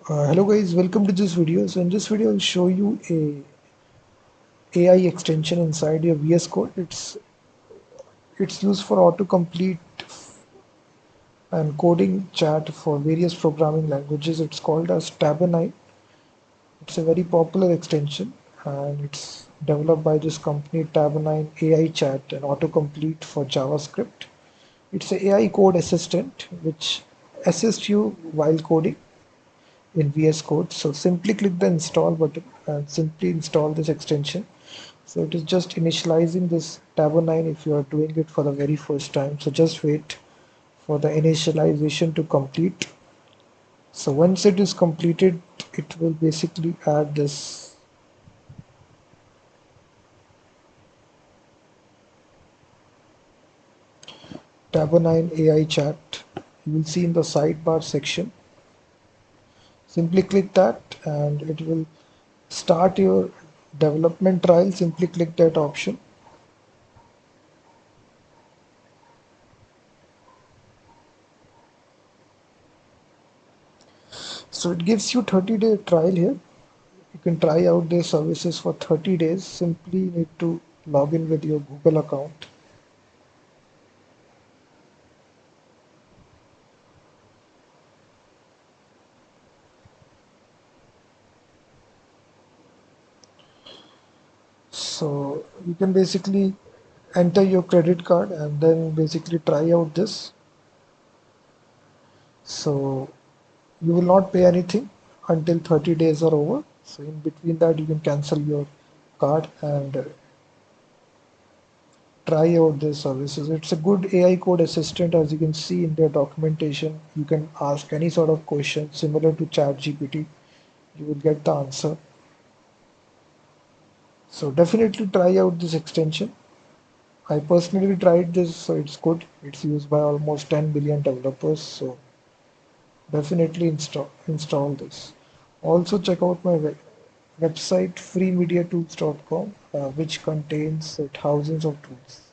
Hello guys, welcome to this video. So in this video I'll show you a AI extension inside your VS Code. It's used for autocomplete and coding chat for various programming languages. It's called as Tabnine. It's a very popular extension and it's developed by this company Tabnine AI Chat and autocomplete for JavaScript. It's an AI code assistant which assists you while coding in VS Code. So simply click the install button and simply install this extension. So it is just initializing this Tabnine if you are doing it for the very first time. So just wait for the initialization to complete. So once it is completed, it will basically add this Tabnine AI chat. You will see in the sidebar section. Simply click that and it will start your development trial. Simply click that option. So it gives you 30-day trial here. You can try out their services for 30 days. Simply need to log in with your Google account. So you can basically enter your credit card and then basically try out this. So you will not pay anything until 30 days are over. So in between that you can cancel your card and try out their services. It's a good AI code assistant. As you can see in their documentation, you can ask any sort of question similar to ChatGPT. You will get the answer. So definitely try out this extension. I personally tried this, so it's good. It's used by almost 10 billion developers, so definitely install this. Also check out my website freemediatools.com, which contains thousands of tools.